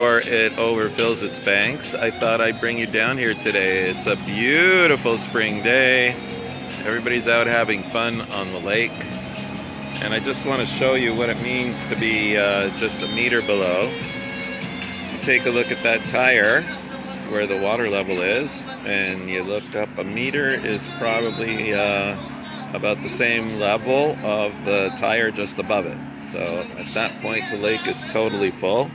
Or it overfills its banks, I thought I'd bring you down here today. It's a beautiful spring day. Everybody's out having fun on the lake. And I just want to show you what it means to be just a meter below. Take a look at that tire where the water level is, and you look up. A meter is probably about the same level of the tire just above it. So at that point the lake is totally full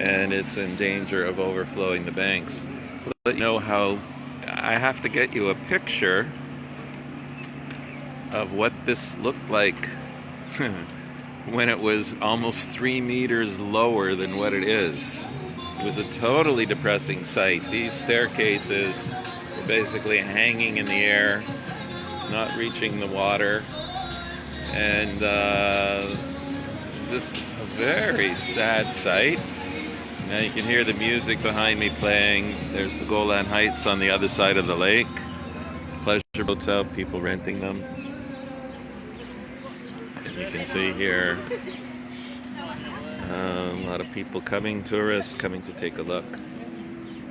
and it's in danger of overflowing the banks. To let you know how, I have to get you a picture of what this looked like when it was almost 3 meters lower than what it is. It was a totally depressing sight. These staircases were basically hanging in the air, not reaching the water, and just a very sad sight. Now you can hear the music behind me playing. There's the Golan Heights on the other side of the lake. Pleasure boats out, people renting them. And you can see here a lot of people coming, tourists coming to take a look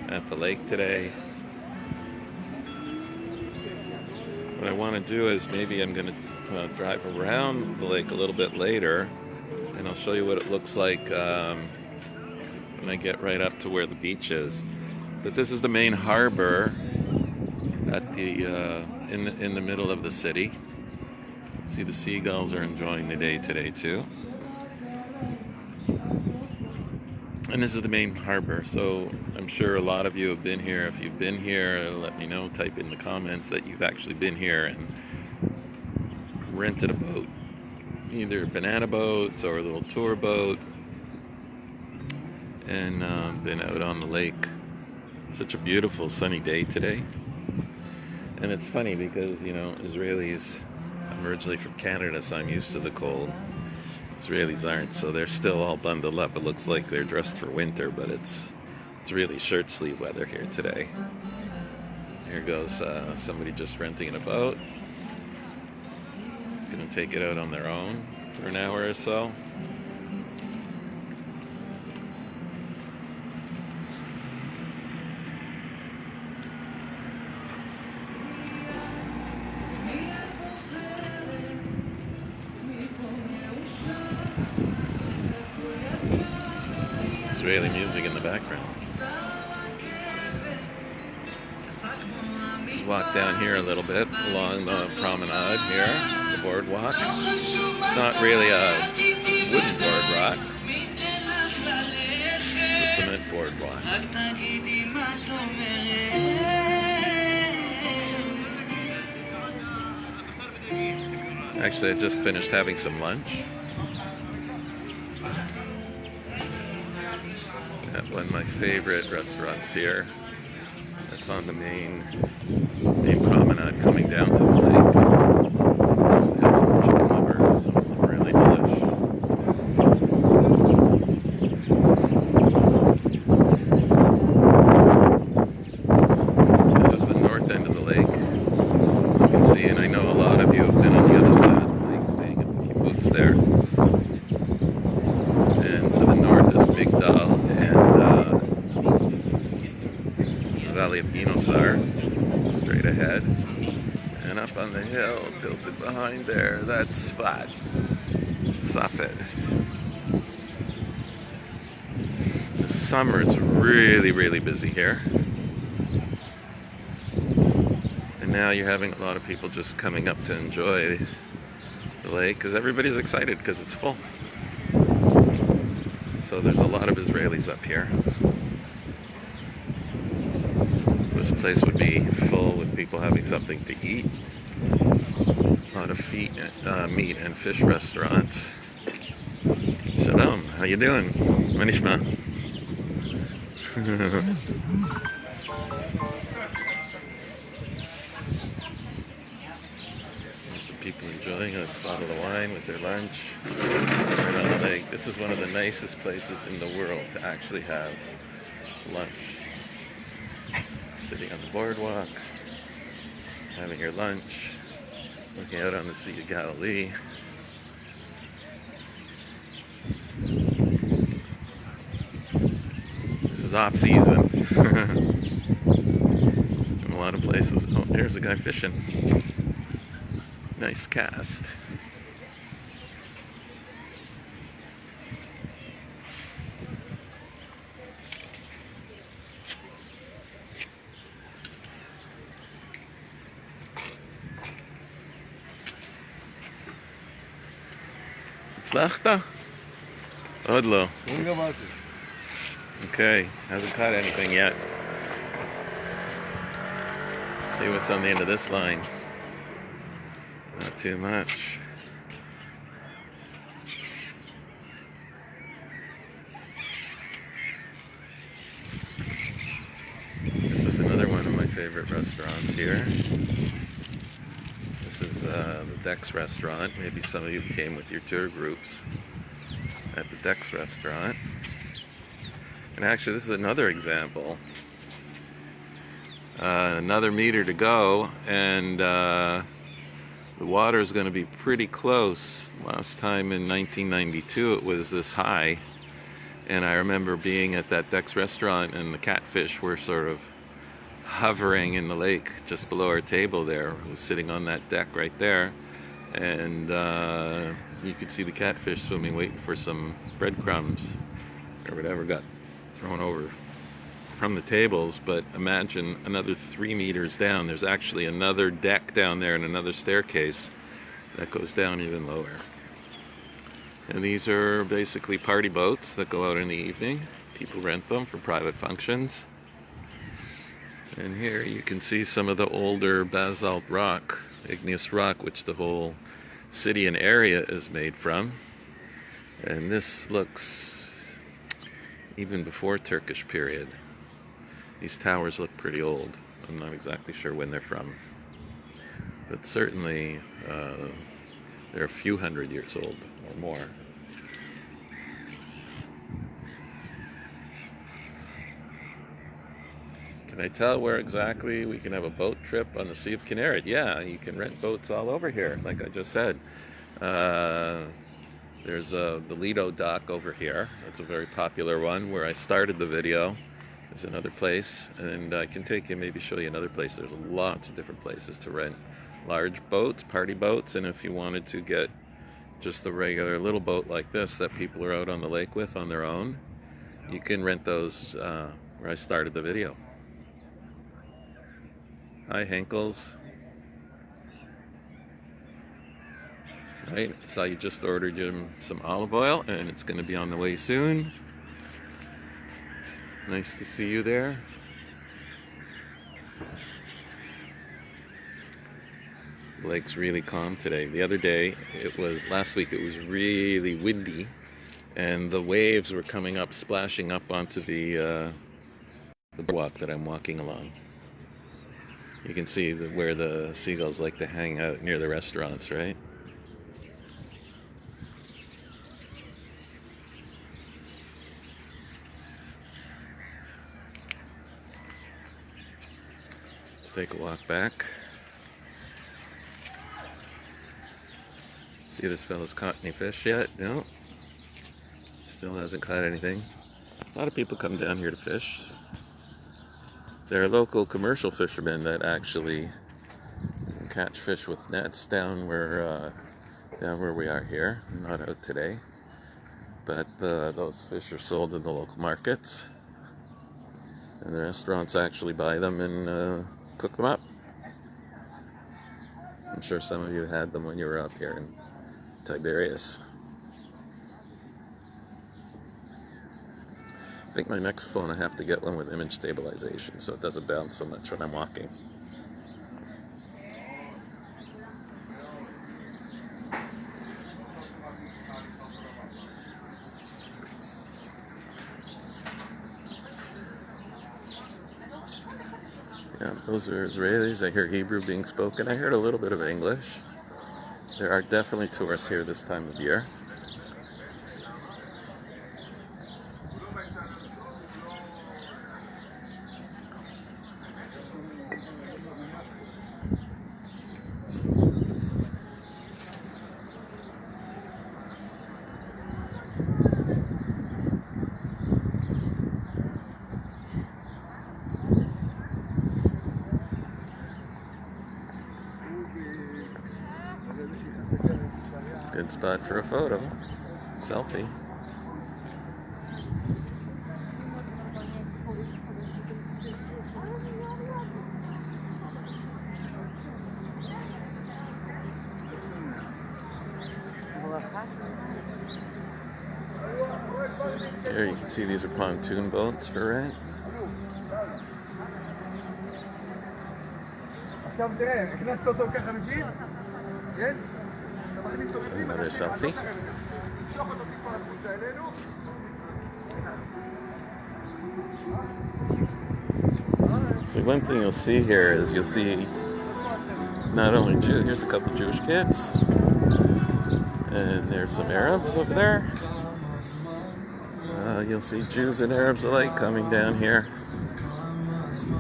at the lake today. What I want to do is maybe I'm going to drive around the lake a little bit later, and I'll show you what it looks like when I get right up to where the beach is. But this is the main harbor at the in the middle of the city. See, the seagulls are enjoying the day today too. And this is the main harbor, so I'm sure a lot of you have been here. If you've been here, let me know. Type in the comments that you've actually been here and rented a boat, either banana boats or a little tour boat, and been out on the lake. It's such a beautiful sunny day today. And it's funny because, you know, Israelis, I'm originally from Canada, so I'm used to the cold. Israelis aren't, so they're still all bundled up. It looks like they're dressed for winter, but it's really shirt sleeve weather here today. Here goes somebody just renting a boat. Gonna take it out on their own for an hour or so. Israeli music in the background. Just walk down here a little bit along the promenade here, the boardwalk. It's not really a wooden boardwalk, it's a cement boardwalk. Actually, I just finished having some lunch at one of my favorite restaurants here. That's on the main promenade coming down to the lake. Actually had some chicken livers, some really delish. This is the north end of the lake. You can see, and I know a lot of you have been on the other side of the lake, staying at the kibbutz there. And to the north is Migdal and the Valley of Ginosar, straight ahead. And up on the hill, tilted behind there, that's Sfat, Safed. This summer it's really, really busy here. And now you're having a lot of people just coming up to enjoy the lake because everybody's excited because it's full. So there's a lot of Israelis up here. So this place would be full with people having something to eat. A lot of meat and fish restaurants. Shalom, how you doing? Ma nishma? Some people enjoying a bottle of wine with their lunch right on the lake. This is one of the nicest places in the world to actually have lunch. Just sitting on the boardwalk, having your lunch, looking out on the Sea of Galilee. is off season. In a lot of places. Oh, there's a guy fishing. Nice cast. הצלחת? עוד לא. Okay, hasn't caught anything yet. Let's see what's on the end of this line. Not too much. This is another one of my favorite restaurants here. This is the Dex Restaurant. Maybe some of you came with your tour groups at the Dex Restaurant. And actually, this is another example. Another meter to go, and the water is going to be pretty close. Last time in 1992 it was this high, and I remember being at that Dex Restaurant and the catfish were sort of hovering in the lake just below our table there. I was sitting on that deck right there, and you could see the catfish swimming, waiting for some breadcrumbs or whatever got thrown over from the tables. But imagine another 3 meters down, there's actually another deck down there and another staircase that goes down even lower. And these are basically party boats that go out in the evening. People rent them for private functions. And here you can see some of the older basalt rock, igneous rock, which the whole city and area is made from. And this looks even before Turkish period. These towers look pretty old. I'm not exactly sure when they're from, but certainly they're a few hundred years old or more. Can I tell where exactly we can have a boat trip on the Sea of Kinneret? Yeah, you can rent boats all over here, like I just said. There's the Lido dock over here. That's a very popular one where I started the video. There's another place, and I can take you, maybe show you another place. There's lots of different places to rent large boats, party boats, and if you wanted to get just the regular little boat like this that people are out on the lake with on their own, you can rent those where I started the video. Hi, Henkels. Right, saw you just ordered him some olive oil, and it's going to be on the way soon. Nice to see you there. The lake's really calm today. The other day, last week, it was really windy, and the waves were coming up, splashing up onto the boardwalk that I'm walking along. You can see where the seagulls like to hang out near the restaurants, right? Let's take a walk back. See this fella's caught any fish yet? No. Still hasn't caught anything. A lot of people come down here to fish. There are local commercial fishermen that actually catch fish with nets down where we are here. Not out today, but those fish are sold in the local markets, and the restaurants actually buy them and cook them up. I'm sure some of you had them when you were up here in Tiberias. I think my next phone I have to get one with image stabilization so it doesn't bounce so much when I'm walking. Yeah, those are Israelis. I hear Hebrew being spoken. I heard a little bit of English. There are definitely tourists here this time of year. Good spot for a photo. Selfie. Here you can see these are pontoon boats for rent. Another selfie. So one thing you'll see here is you'll see not only Jew, here's a couple Jewish kids, and there's some Arabs over there. You'll see Jews and Arabs alike coming down here,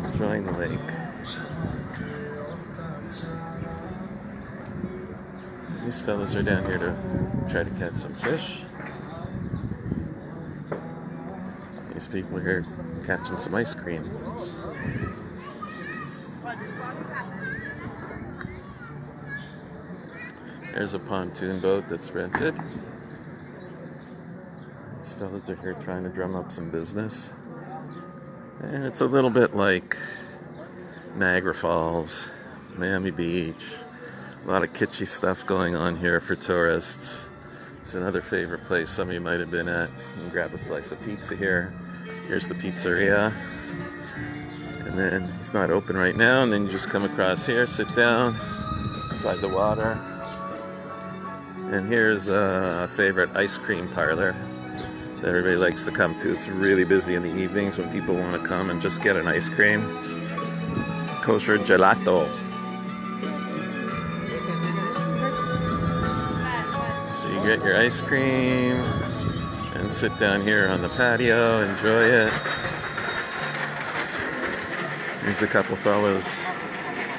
enjoying the lake. These fellas are down here to try to catch some fish. These people are here catching some ice cream. There's a pontoon boat that's rented. These fellas are here trying to drum up some business. And it's a little bit like Niagara Falls, Miami Beach. A lot of kitschy stuff going on here for tourists. It's another favorite place some of you might have been at. You can grab a slice of pizza here. Here's the pizzeria. And then it's not open right now. And then you just come across here, sit down beside the water. And here's a favorite ice cream parlor that everybody likes to come to. It's really busy in the evenings when people want to come and just get an ice cream. Kosher gelato. So you get your ice cream and sit down here on the patio, enjoy it. There's a couple fellas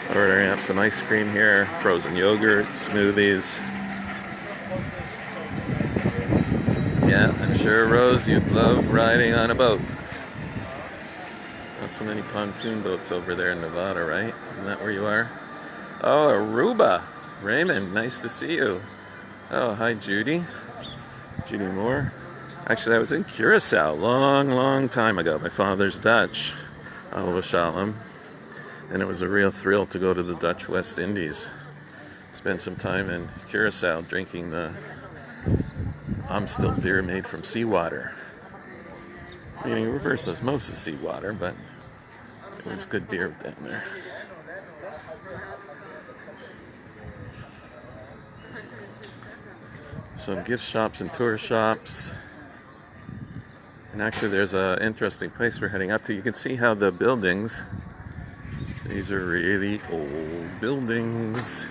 ordering up some ice cream here, frozen yogurt, smoothies. Yeah, I'm sure, Rose, you'd love riding on a boat. Not so many pontoon boats over there in Nevada, right? Isn't that where you are? Oh, Aruba. Raymond, nice to see you. Oh, hi, Judy. Judy Moore. Actually, I was in Curacao long time ago. My father's Dutch. Alva Shalom. And it was a real thrill to go to the Dutch West Indies. Spent some time in Curacao drinking the Amstel beer made from seawater. Meaning reverse osmosis seawater, but it was good beer down there. Some gift shops and tour shops. And actually there's an interesting place we're heading up to. You can see how the buildings, these are really old buildings.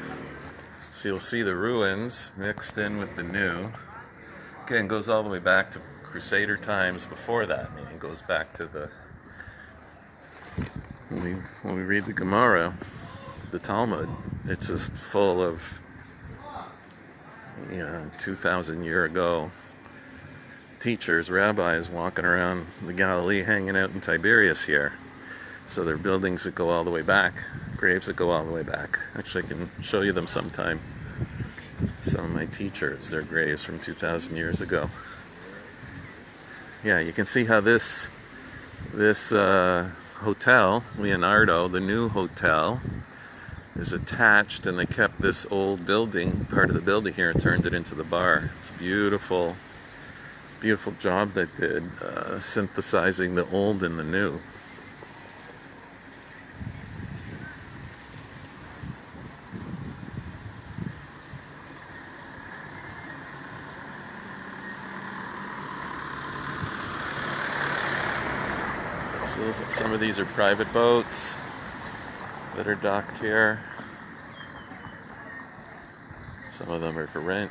So you'll see the ruins mixed in with the new. Again, goes all the way back to Crusader times before that. Meaning goes back to the when we read the Gemara, the Talmud, it's just full of 2,000 year ago teachers, rabbis walking around the Galilee, hanging out in Tiberias here. So they're buildings that go all the way back, graves that go all the way back. Actually, I can show you them sometime. Some of my teachers, their graves from 2,000 years ago. Yeah, you can see how this hotel, Leonardo, the new hotel, is attached, and they kept this old building, part of the building here, and turned it into the bar. It's beautiful, beautiful job they did, synthesizing the old and the new. So some of these are private boats that are docked here. Some of them are for rent.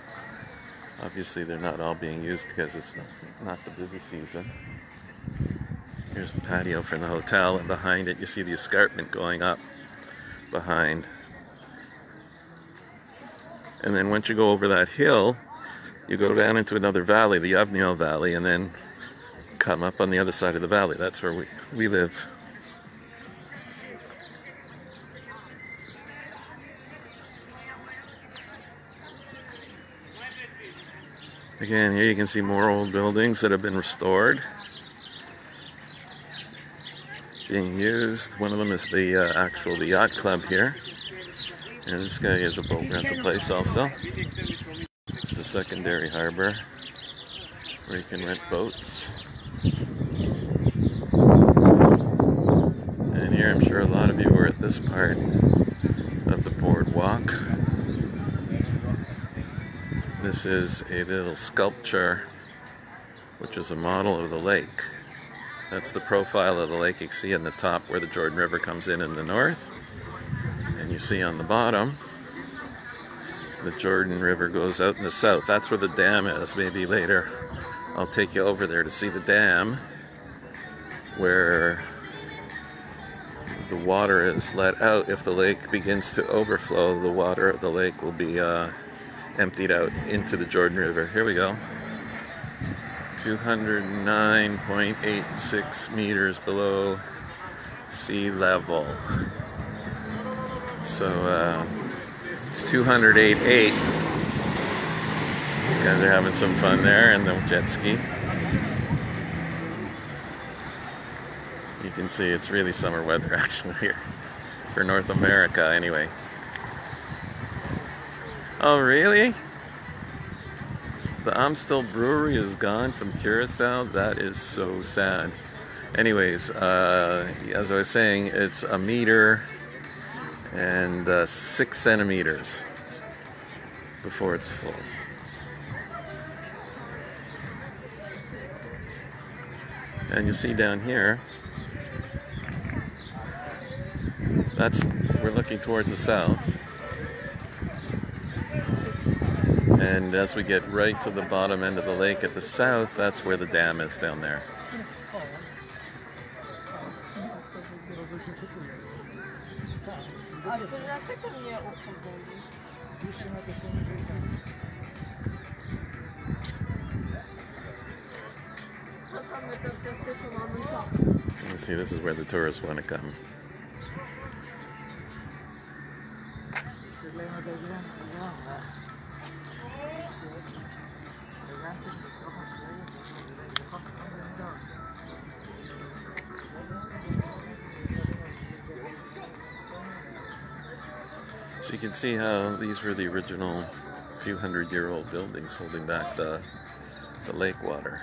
Obviously they're not all being used because it's not the busy season. Here's the patio from the hotel, and behind it you see the escarpment going up behind. And then once you go over that hill, you go down into another valley, the Avniel Valley, and then come up on the other side of the valley. That's where we live. Again, here you can see more old buildings that have been restored, being used. One of them is the yacht club here. And this guy is a boat rental place also. It's the secondary harbor where you can rent boats. And here I'm sure a lot of you were at this part of the boardwalk. This is a little sculpture which is a model of the lake. That's the profile of the lake you can see in the top where the Jordan River comes in the north. And you see on the bottom the Jordan River goes out in the south. That's where the dam is. Maybe later I'll take you over there to see the dam where the water is let out. If the lake begins to overflow, the water of the lake will be emptied out into the Jordan River. Here we go. 209.86 meters below sea level. So it's 208.8. These guys are having some fun there in the jet ski. You can see it's really summer weather actually here for North America anyway. Oh really? The Amstel Brewery is gone from Curacao. That is so sad. Anyways, as I was saying, it's 1 meter and 6 centimeters before it's full. And you see down here, we're looking towards the south. And as we get right to the bottom end of the lake at the south, that's where the dam is down there. You see, this is where the tourists want to come. So you can see how these were the original few hundred-year-old buildings holding back the lake water.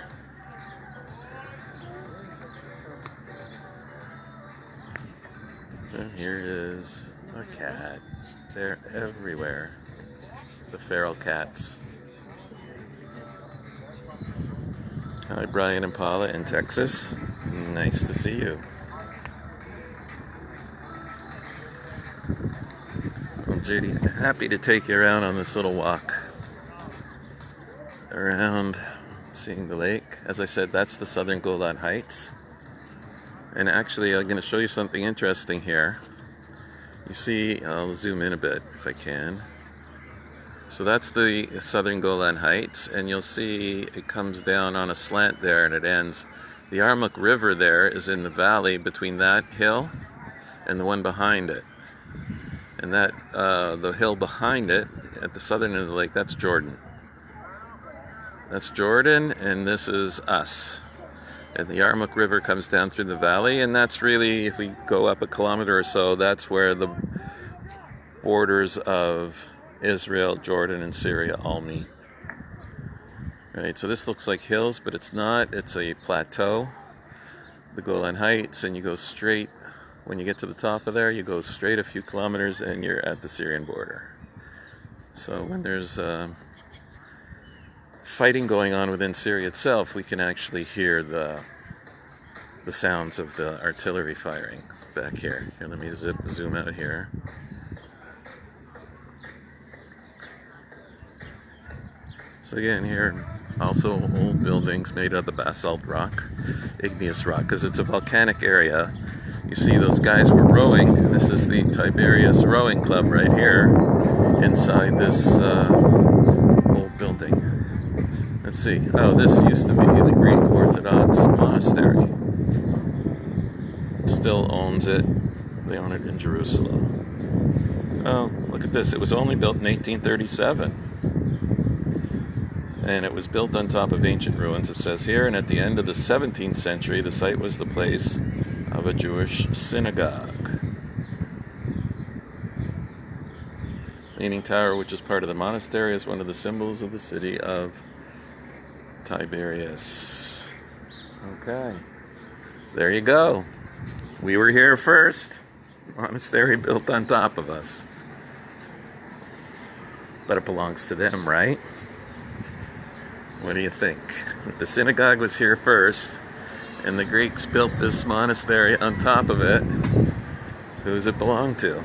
And here is a cat. They're everywhere. The feral cats. Hi, Brian and Paula in Texas. Nice to see you. Well, JD, happy to take you around on this little walk around seeing the lake. As I said, that's the southern Golan Heights. And actually, I'm going to show you something interesting here. You see, I'll zoom in a bit if I can. So that's the southern Golan Heights, and you'll see it comes down on a slant there and it ends. The Armuk River there is in the valley between that hill and the one behind it. And that the hill behind it, at the southern end of the lake, that's Jordan. That's Jordan, and this is us. And the Armuk River comes down through the valley, and that's really, if we go up a kilometer or so, that's where the borders of Israel, Jordan, and Syria all meet. Right, so this looks like hills, but it's not. It's a plateau, the Golan Heights, and you go straight. When you get to the top of there, you go straight a few kilometers, and you're at the Syrian border. So when there's fighting going on within Syria itself, we can actually hear the sounds of the artillery firing back here. Here, let me zoom out here. So again, here also old buildings made out of the basalt rock, igneous rock, because it's a volcanic area. You see those guys were rowing. This is the Tiberius rowing club right here inside this old building. Let's see. Oh, this used to be the Greek Orthodox Monastery. Still owns it. They own it in Jerusalem. Oh, look at this. It was only built in 1837. and it was built on top of ancient ruins, it says here, and at the end of the 17th century, the site was the place of a Jewish synagogue. Leaning Tower, which is part of the monastery, is one of the symbols of the city of Tiberias. Okay, there you go. We were here first. Monastery built on top of us. But it belongs to them, right? What do you think? If the synagogue was here first, and the Greeks built this monastery on top of it, who does it belong to?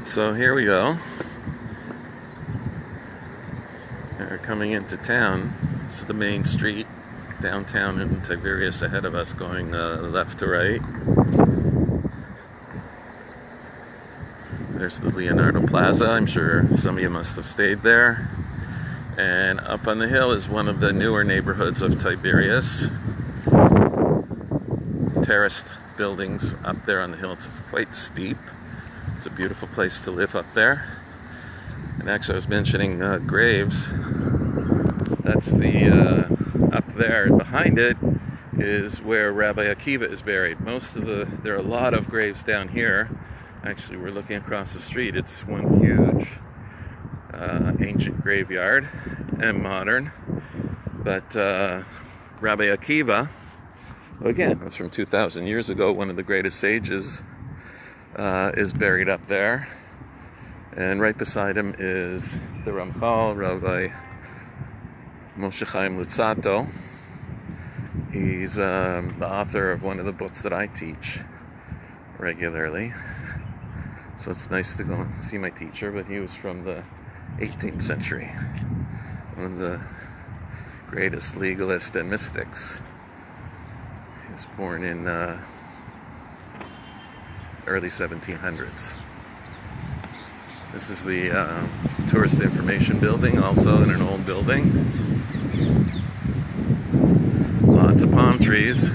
So here we go. We're coming into town. This is the main street downtown in Tiberias ahead of us, going left to right. There's the Leonardo Plaza. I'm sure some of you must have stayed there. And up on the hill is one of the newer neighborhoods of Tiberias. Terraced buildings up there on the hill. It's quite steep. It's a beautiful place to live up there. And actually I was mentioning graves. That's the up there, and behind it is where Rabbi Akiva is buried. There are a lot of graves down here. Actually, we're looking across the street. It's one huge ancient graveyard and modern. But Rabbi Akiva, again, that's from 2,000 years ago, one of the greatest sages, is buried up there. And right beside him is the Ramchal, Rabbi Moshe Chaim Luzzatto. He's the author of one of the books that I teach regularly. So it's nice to go and see my teacher, but he was from the 18th century. One of the greatest legalists and mystics. He was born in early 1700s. This is the tourist information building, also in an old building. Lots of palm trees.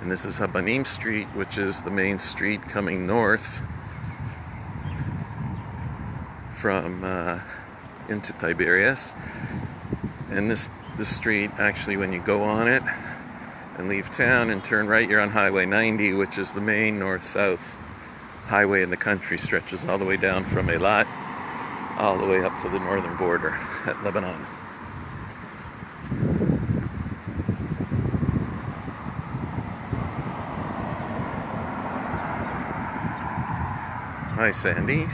And this is Bonham Street, which is the main street coming north from into Tiberias. And this street, actually, when you go on it and leave town and turn right, you're on Highway 90, which is the main north-south highway in the country. Stretches all the way down from Eilat all the way up to the northern border at Lebanon. Hi, Sandy.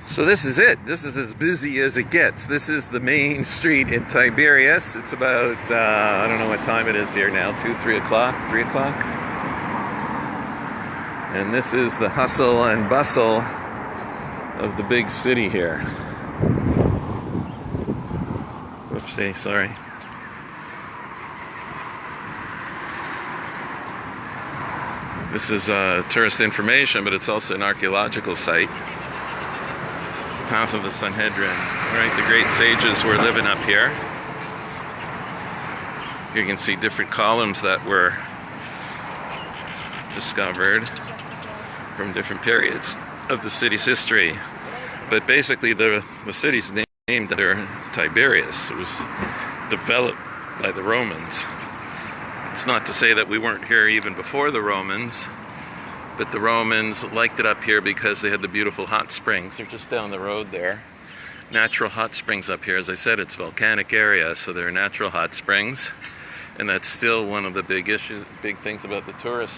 So this is it. This is as busy as it gets. This is the main street in Tiberias. It's about, I don't know what time it is here now, 2, 3 o'clock, 3 o'clock. And this is the hustle and bustle of the big city here. Oopsie, sorry. This is tourist information, but it's also an archaeological site. Path of the Sanhedrin. Right, the great sages were living up here. You can see different columns that were discovered from different periods of the city's history. But basically the city's named after Tiberius. It was developed by the Romans. It's not to say that we weren't here even before the Romans, but the Romans liked it up here because they had the beautiful hot springs. They're just down the road there. Natural hot springs up here. As I said, it's a volcanic area, so there are natural hot springs. And that's still one of the big things about the tourist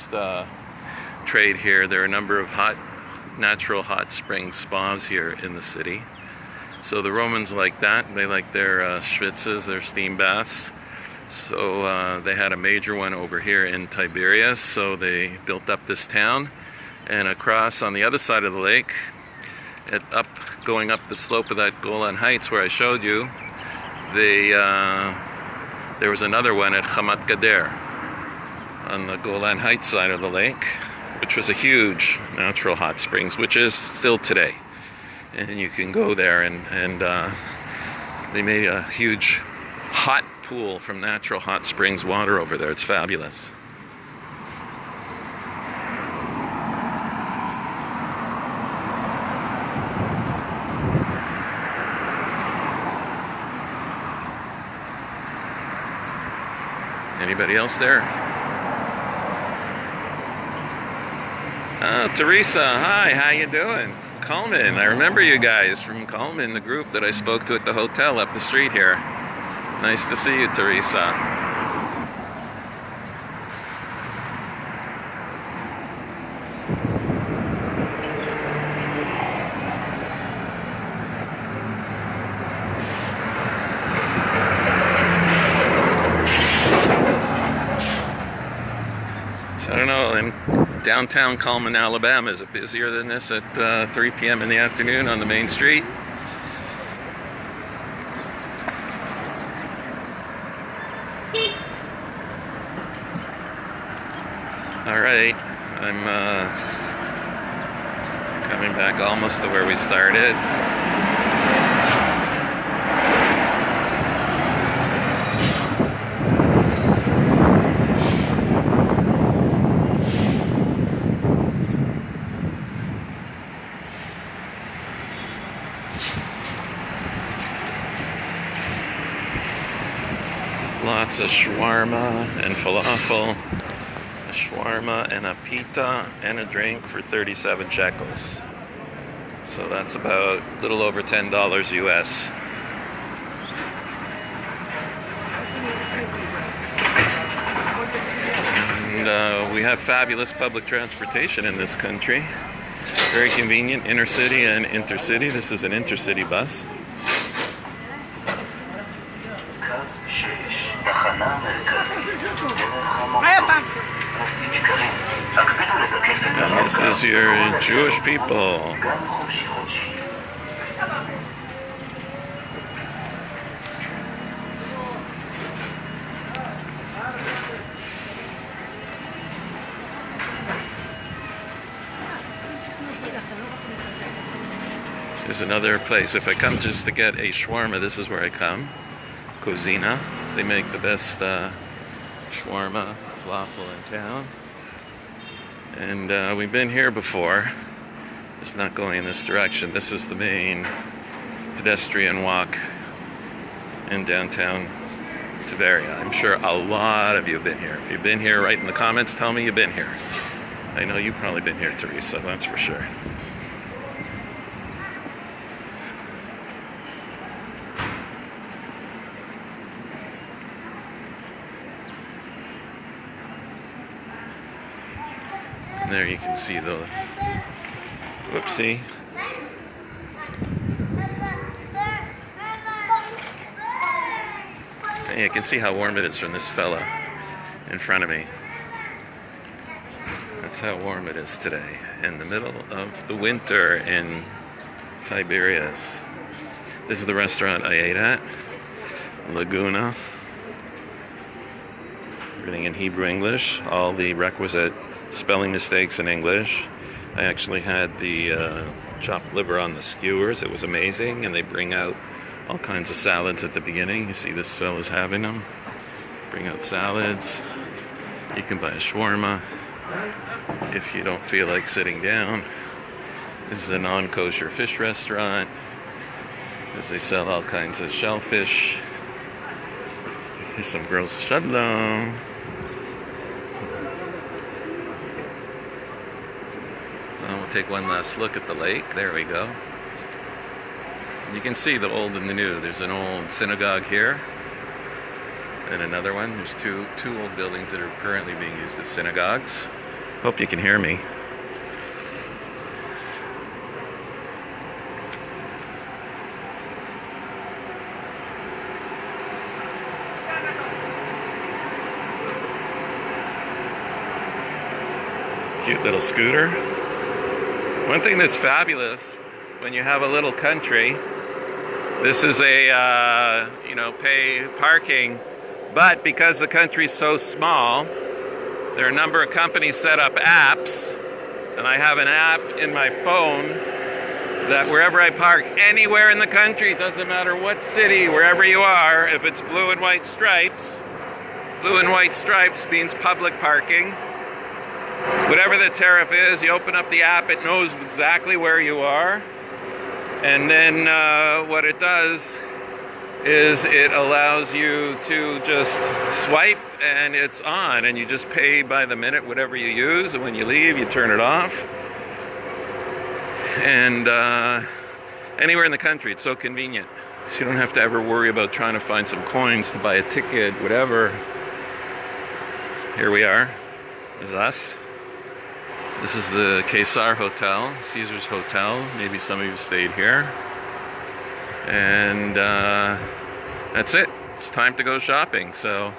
trade here. There are a number of natural hot spring spas here in the city. So the Romans like that. They like their schwitzes, their steam baths. So they had a major one over here in Tiberias, so they built up this town. And across on the other side of the lake, going up the slope of that Golan Heights where I showed you, there was another one at Hamat Gader on the Golan Heights side of the lake, which was a huge natural hot springs, which is still today. And you can go there and They made a huge hot pool from natural hot springs water over there. It's fabulous. Anybody else there? Oh, Theresa, hi, how you doing? Coleman, I remember you guys from Coleman, the group that I spoke to at the hotel up the street here. Nice to see you, Theresa. So I don't know, in downtown Coleman, Alabama, is it busier than this at 3 p.m. in the afternoon on the main street? All right, I'm coming back almost to where we started. Lots of shawarma and falafel. A shawarma and a pita and a drink for 37 shekels. So that's about a little over $10 US. And we have fabulous public transportation in this country. Very convenient, inner city and intercity. This is an intercity bus. And this is your Jewish people. There's another place. If I come just to get a shawarma, this is where I come. Cosinha. They make the best shawarma falafel in town. And we've been here before. It's not going in this direction. This is the main pedestrian walk in downtown Tiberias. I'm sure a lot of you have been here. If you've been here, write in the comments, tell me you've been here. I know you've probably been here, Theresa, that's for sure. And there you can see the whoopsie. And you can see how warm it is from this fella in front of me. That's how warm it is today in the middle of the winter in Tiberias. This is the restaurant I ate at, Lagoon. Everything in Hebrew English, all the requisite spelling mistakes in English. I actually had the chopped liver on the skewers. It was amazing, and they bring out all kinds of salads at the beginning. You see this fella's having them. Bring out salads. You can buy a shawarma if you don't feel like sitting down. This is a non-kosher fish restaurant, as they sell all kinds of shellfish. Here's some gross shalom. We'll take one last look at the lake. There we go. You can see the old and the new. There's an old synagogue here and another one. There's two old buildings that are currently being used as synagogues. Hope you can hear me. Cute little scooter. One thing that's fabulous when you have a little country, this is a, pay parking, but because the country's so small, there are a number of companies set up apps, and I have an app in my phone that wherever I park, anywhere in the country, doesn't matter what city, wherever you are, if it's blue and white stripes means public parking. Whatever the tariff is, you open up the app, it knows exactly where you are. And then what it does is it allows you to just swipe and it's on, and you just pay by the minute whatever you use, and when you leave you turn it off. And anywhere in the country, it's so convenient, so you don't have to ever worry about trying to find some coins to buy a ticket, whatever. Here we are. This is us. This is the Caesar Hotel, Caesar's Hotel. Maybe some of you stayed here. And that's it. It's time to go shopping. So,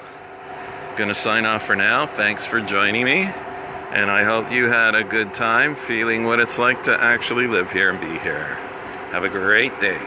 gonna sign off for now. Thanks for joining me. And I hope you had a good time feeling what it's like to actually live here and be here. Have a great day.